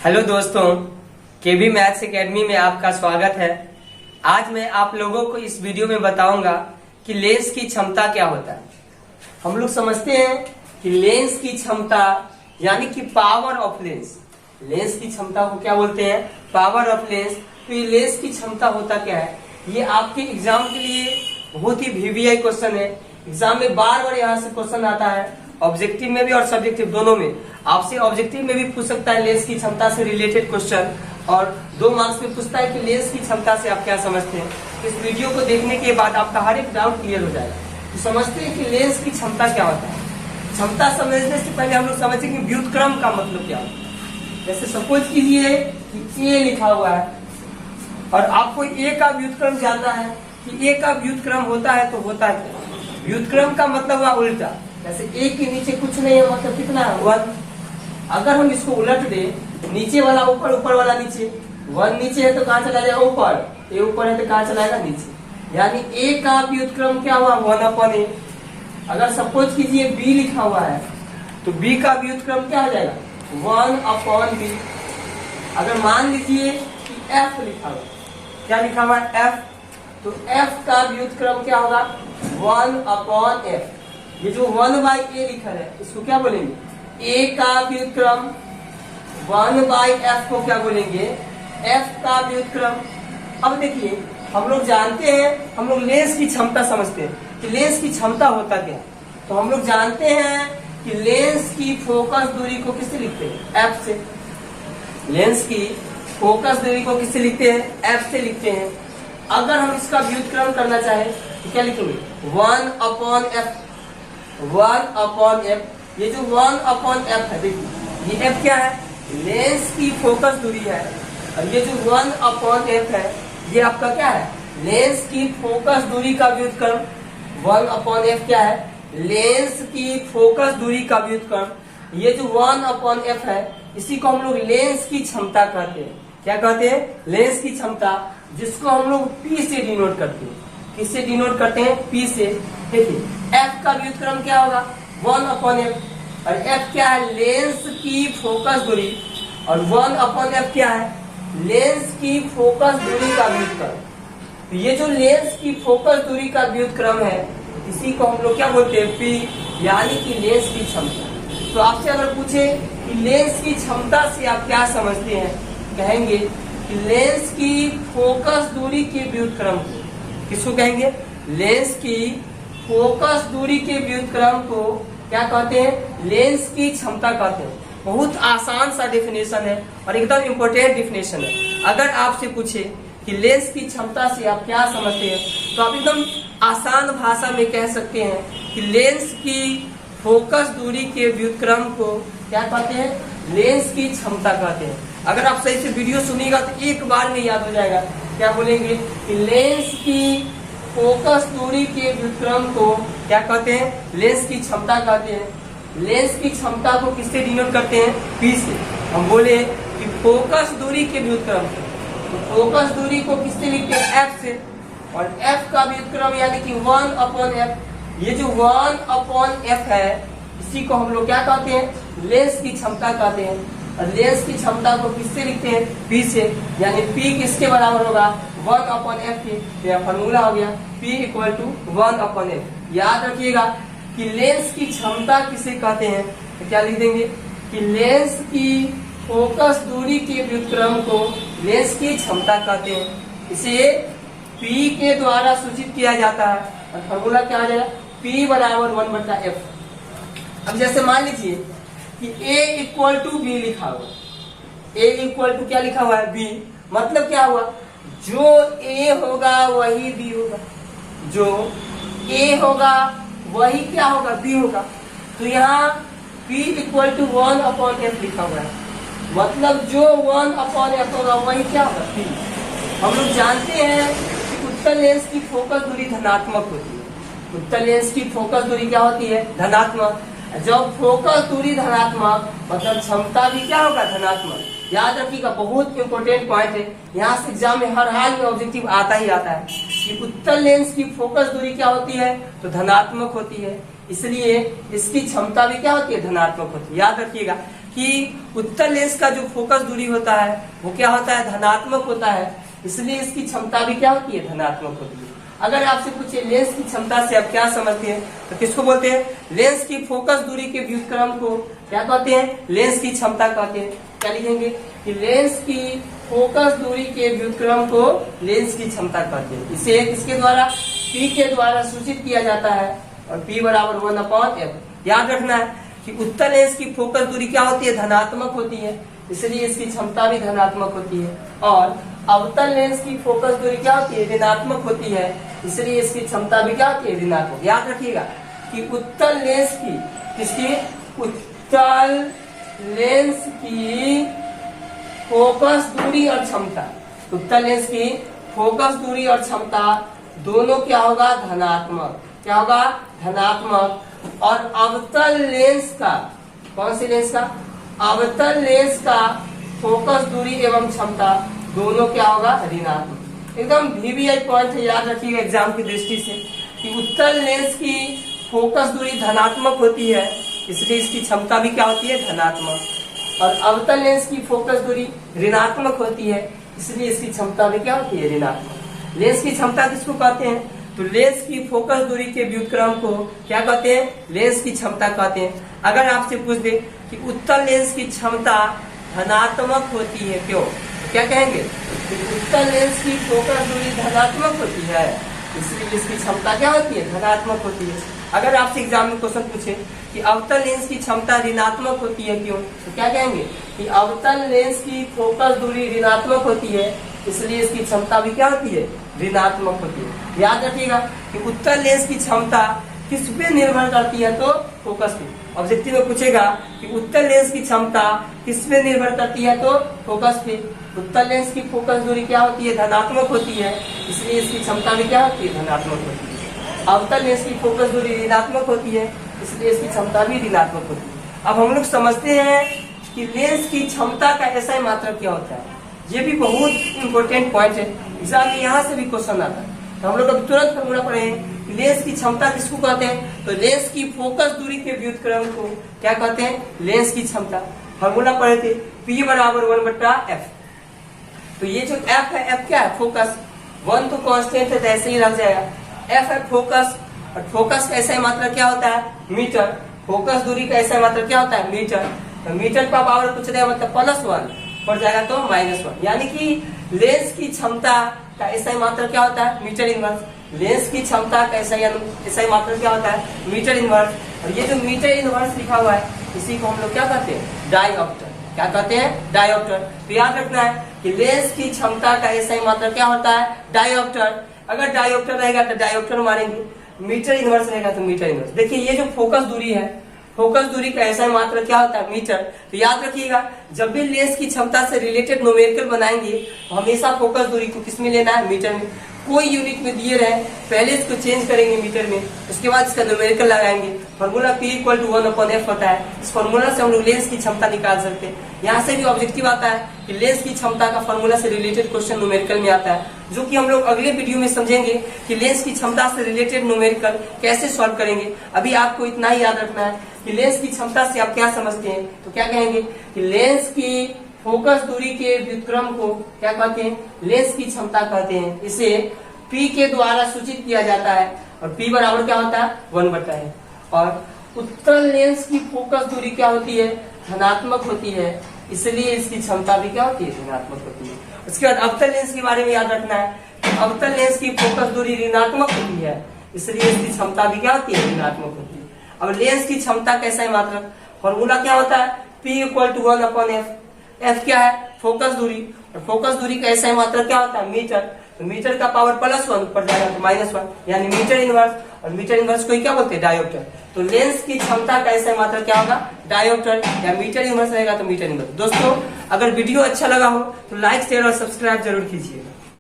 Hello दोस्तों, केवी maths academy में आपका स्वागत है। आज मैं आप लोगों को इस वीडियो में बताऊंगा कि लेंस की क्षमता क्या होता है। हम लोग समझते हैं कि लेंस की क्षमता यानी कि पावर ऑफ लेंस। लेंस की क्षमता को क्या बोलते हैं? Power of lens. तो ये लेंस की क्षमता होता क्या है? ये आपके एग्जाम के लिए बहुत ही वीवीआई क्वेश्चन है। एग्जाम में बार बार यहाँ से क्वेश्चन आता है, ऑब्जेक्टिव में भी और सब्जेक्टिव दोनों में। आपसे ऑब्जेक्टिव में भी पूछ सकता है लेंस की क्षमता से रिलेटेड क्वेश्चन, और 2 मार्क्स में पूछता है कि लेंस की क्षमता से आप क्या समझते हैं। इस वीडियो को देखने के बाद आपका हर एक डाउट क्लियर हो जाएगा। तो समझते हैं कि लेंस की क्षमता क्या होता है। क्षमता समझने से पहले हम लोग समझे कि व्युत्क्रम का मतलब क्या होता है। जैसे सपोज कीजिए कि ए लिखा हुआ है और आपको ए का व्युत्क्रम जानना है कि ए का व्युत्क्रम होता है तो होता है क्या। व्युत्क्रम का मतलब हुआ उल्टा। जैसे ए के नीचे कुछ नहीं है, मतलब कितना है? 1। अगर हम इसको उलट दे, नीचे वाला ऊपर, ऊपर वाला नीचे, 1 नीचे है तो कहाँ चला जाएगा? ऊपर। ए ऊपर है तो कहाँ चला जाएगा? नीचे। यानी ए का व्युत्क्रम क्या हुआ? 1/a। अगर सपोज कीजिए बी लिखा हुआ है तो बी का व्युत्क्रम क्या हो जाएगा? 1/b। अगर मान लीजिए कि एफ लिखा हुआ, क्या लिखा हुआ है? एफ। तो एफ का व्युत्क्रम क्या होगा? 1/f। ये जो 1/a लिखा है इसको क्या बोलेंगे? a का व्युत्क्रम। 1/f को क्या बोलेंगे? f का व्युत्क्रम। अब देखिए, हम लोग जानते हैं, हम लोग लेंस की क्षमता समझते हैं कि लेंस की क्षमता होता क्या। तो हम लोग जानते हैं कि लेंस की फोकस दूरी को किससे लिखते हैं? f से। लेंस की फोकस दूरी को किससे लिखते हैं? f से लिखते हैं। अगर हम इसका व्युत्क्रम करना चाहें तो क्या लिखेंगे? 1/f। 1/f। ये जो 1/f है, देखिए ये f क्या है? लेंस की फोकस दूरी है। और ये जो 1/f है ये आपका क्या है? लेंस की फोकस दूरी का व्युत्क्रम। 1/f क्या है? लेंस की फोकस दूरी का व्युत्क्रम। ये जो 1/f है इसी को हम लोग लेंस की क्षमता कहते हैं। क्या कहते हैं? लेंस की क्षमता, जिसको हम लोग P से डिनोट करते हैं। किससे डिनोट करते हैं? P से। देखिए f का व्युत्क्रम क्या होगा? 1/f। और f क्या है? लेंस की फोकस दूरी। और 1/f क्या है? लेंस की फोकस दूरी का व्युत्क्रम। तो ये जो लेंस की फोकस दूरी का व्युत्क्रम है इसी को हम लोग क्या बोलते हैं? P, यानी कि लेंस की क्षमता। तो आपसे अगर पूछे कि लेंस की क्षमता से आप क्या समझते हैं, कहेंगे कि लेंस की फोकस दूरी के व्युत्क्रम को, किसको कहेंगे? लेंस की फोकस दूरी के व्युत्क्रम को क्या कहते हैं? लेंस की क्षमता कहते हैं। बहुत आसान सा डेफिनेशन है और एकदम इम्पोर्टेंट डेफिनेशन है। अगर आपसे पूछे कि लेंस की क्षमता से आप क्या समझते हैं तो आप एकदम आसान भाषा में कह सकते हैं कि लेंस की फोकस दूरी के व्युत्क्रम को क्या कहते हैं? लेंस की क्षमता कहते हैं। अगर आप सही से वीडियो सुनिएगा तो एक बार में याद हो जाएगा। क्या बोलेंगे? कि लेंस की फोकस दूरी के व्युत्क्रम को क्या कहते हैं? लेंस की क्षमता कहते हैं। लेंस की क्षमता को किससे डिनोट करते हैं? P से। हम बोले कि फोकस दूरी के व्युत्क्रम, तो फोकस दूरी को किससे लिखते हैं? F से। और F का व्युत्क्रम यानी कि 1/f। ये जो 1/f है इसी को हम लोग क्या कहते हैं? लेंस की क्षमता कहते हैं। और लेंस की क्षमता को किससे लिखते हैं? P से। यानी P किसके बराबर होगा? 1/f के। यह फॉर्मूला हो गया P = 1/f। याद रखिएगा कि लेंस की क्षमता किसे कहते हैं, तो क्या लिख देंगे कि लेंस की फोकस दूरी के व्युत्क्रम को लेंस की क्षमता कहते हैं। इसे P के द्वारा सूचित किया जाता है और फॉर्मूला क्या आ जाएगा? P = 1/f। अब जैसे मान लीजिए कि A = B लिखा हुआ। A = क्या लिखा हुआ है? B। मतलब क्या हुआ? जो A होगा वही B होगा। जो A होगा वही क्या होगा? B होगा। तो यहाँ P = 1/f लिखा हुआ है। मतलब जो 1/f होगा वही क्या होगा? P। हम लोग जानते हैं कि उत्तल लेंस की फोकस दूरी धनात्मक होती है। उत्तल लेंस की फोकस दूरी क्या होती है? धनात्मक। जब फोकस दूरी धनात्मक मतलब क्षमता भी क्या होगा? धनात्मक। याद रखिएगा, बहुत इंपॉर्टेंट पॉइंट है। यहाँ से एग्जाम में हर हाल में ऑब्जेक्टिव आता ही आता है कि उत्तल लेंस की फोकस दूरी क्या होती है? तो धनात्मक होती है। इसलिए इसकी क्षमता भी क्या होती है? धनात्मक होती है। याद रखिएगा कि उत्तल लेंस का जो फोकस दूरी होता है वो क्या होता है, धनात्मक होता है, इसलिए इसकी क्षमता भी क्या होती है, धनात्मक होती है। अगर आपसे पूछे लेंस की क्षमता से आप क्या समझते हैं, तो किसको बोलते हैं, लेंस की फोकस दूरी के व्युत्क्रम को क्या कहते हैं, लेंस की क्षमता कहते हैं। क्या लिखेंगे कि लेंस की फोकस दूरी के व्युत्क्रम को लेंस की क्षमता कहते हैं। इसे किसके द्वारा, P के द्वारा सूचित किया जाता है, और P बराबर 1/f। याद रखना है कि उत्तल लेंस की फोकस दूरी क्या होती है, धनात्मक होती है, इसलिए इसकी क्षमता भी धनात्मक होती है। और अवतल लेंस की फोकस दूरी क्या होती है, ऋणात्मक होती है, इसलिए इसकी क्षमता भी क्या होती है, ऋणात्मक। याद रखिएगा कि उत्तल लेंस की, किसकी, उत्तल लेंस की फोकस दूरी और क्षमता, उत्तल लेंस की फोकस दूरी और क्षमता दोनों क्या होगा, धनात्मक। क्या होगा, धनात्मक। और अवतल लेंस का, कौन सी लेंस का, अवतल लेंस का फोकस दूरी एवं क्षमता दोनों क्या होगा, ऋणात्मक। एकदम VVI पॉइंट है, याद रखिएगा एग्जाम की दृष्टि से, कि उत्तल लेंस की फोकस दूरी धनात्मक होती है, इसलिए इसकी क्षमता भी क्या होती है, धनात्मक। और अवतल लेंस की फोकस दूरी ऋणात्मक होती है, इसलिए इसकी क्षमता भी क्या होती है, ऋणात्मक। लेंस की क्षमता किसको कहते हैं, तो लेंस की फोकस दूरी के व्युत्क्रम को क्या कहते हैं, लेंस की क्षमता कहते हैं। अगर आपसे पूछ दे कि उत्तल लेंस की क्षमता धनात्मक होती है, क्यों, तो क्या कहेंगे कि उत्तल लेंस की फोकस दूरी धनात्मक होती है, इसलिए इसकी क्षमता क्या होती है, धनात्मक होती है। अगर आपसे एग्जाम में क्वेश्चन पूछे कि अवतल लेंस की क्षमता ऋणात्मक होती है, क्यों, तो क्या कहेंगे कि अवतल लेंस की फोकस दूरी ऋणात्मक होती है, इसलिए इसकी क्षमता भी क्या होती है, ऋणात्मक होती है। याद रखिएगा कि उत्तल लेंस की क्षमता किस पे निर्भर करती है, तो फोकस पे। ऑब्जेक्टिव में पूछेगा कि उत्तल लेंस की क्षमता किस पे निर्भर करती है, तो फोकस पे। उत्तल लेंस की फोकस दूरी क्या होती है, धनात्मक होती है, इसलिए इसकी क्षमता भी क्या होती है, धनात्मक होती है। अवतल लेंस की फोकस दूरी ऋणात्मक होती है, इसलिए इसकी क्षमता भी ऋणात्मक होती है। अब हम लोग समझते हैं कि लेंस की क्षमता का SI मात्रक क्या होता है। ये भी बहुत इंपॉर्टेंट पॉइंट है, एग्जाम में यहाँ से भी क्वेश्चन आता है। तो हम लोग अब तुरंत फॉर्मूला पढ़ेंगे। लेंस की क्षमता किसको कहते हैं, तो लेंस की फोकस दूरी के व्युत्क्रम को क्या कहते हैं, लेंस की क्षमता। फॉर्मूला पढ़े थे, P बराबर 1/f। तो ये जो F है, F क्या है, फोकस। 1 तो कांस्टेंट है, तो ऐसे ही रख जाएगा। F है फोकस, और फोकस का SI मात्रक क्या होता है, मीटर। फोकस दूरी का SI मात्रक क्या होता है, मीटर। तो मीटर का पावर कुछ नहीं, मतलब +1 पड़ जाएगा, तो -1। यानी कि लेंस की क्षमता का SI मात्रक क्या होता है, मीटर इनवर्स। लेंस की क्षमता का SI मात्रक क्या होता है, मीटर इनवर्स। और ये जो मीटर इनवर्स लिखा हुआ है, इसी को हम लोग क्या कहते हैं, डायऑप्टर। क्या कहते हैं, डायऑप्टर। तो याद रखना है कि लेंस की क्षमता का SI मात्रक क्या होता है, डायऑप्टर। अगर डायऑप्टर रहेगा तो डायऑप्टर मारेंगे, मीटर इनवर्स रहेगा तो मीटर इनवर्स। देखिए ये जो फोकस दूरी है, फोकस दूरी का SI मात्रक क्या होता है, मीटर। तो याद रखिएगा जब भी लेंस की क्षमता से रिलेटेड न्यूमेरिकल बनाएंगे तो हमेशा फोकस दूरी को किस में लेना है, मीटर में। कोई यूनिट में दिए रहे, पहले इसको चेंज करेंगे मीटर में, उसके बाद इसका न्यूमेरिकल लगाएंगे। फॉर्मूला P = 1/f होता है। इस फॉर्मूला से हम लोग लेंस की क्षमता निकाल सकते हैं। यहाँ से भी ऑब्जेक्टिव आता है कि लेंस की क्षमता का फॉर्मूला से रिलेटेड क्वेश्चन न्यूमेरिकल में आता है, जो कि हम लोग अगले वीडियो में समझेंगे कि लेंस की क्षमता से रिलेटेड न्यूमेरिकल कैसे सॉल्व करेंगे। अभी आपको इतना ही याद रखना है कि लेंस की क्षमता से आप क्या समझते हैं, तो क्या कहेंगे कि लेंस की फोकस दूरी के व्युत्क्रम को क्या कहते हैं, लेंस की क्षमता कहते हैं। इसे P के द्वारा सूचित किया जाता है, और P बराबर क्या होता है, 1/f। और उत्तल लेंस की फोकस दूरी क्या होती है, धनात्मक होती है, इसलिए इसकी क्षमता भी क्या होती है, धनात्मक होती है। उसके बाद अवतल लेंस के बारे में याद रखना है, अवतल लेंस की फोकस दूरी ऋणात्मक होती है, इसलिए इसकी क्षमता भी क्या होती है, ऋणात्मक होती है। अब लेंस की क्षमता कैसा है मात्रक, फॉर्मूला क्या होता है, P = 1/f। F क्या है, फोकस दूरी, और फोकस दूरी का SI मात्रक क्या होता है, मीटर। तो मीटर का पावर +1 पड़ जाएगा, तो -1, यानी मीटर इनवर्स। और मीटर इनवर्स को क्या बोलते हैं, डायोप्टर। तो लेंस की क्षमता का SI मात्रक क्या होगा, डायोप्टर, या मीटर इनवर्स रहेगा तो मीटर इनवर्स। दोस्तों अगर वीडियो अच्छा लगा हो तो लाइक, शेयर और सब्सक्राइब जरूर कीजिए।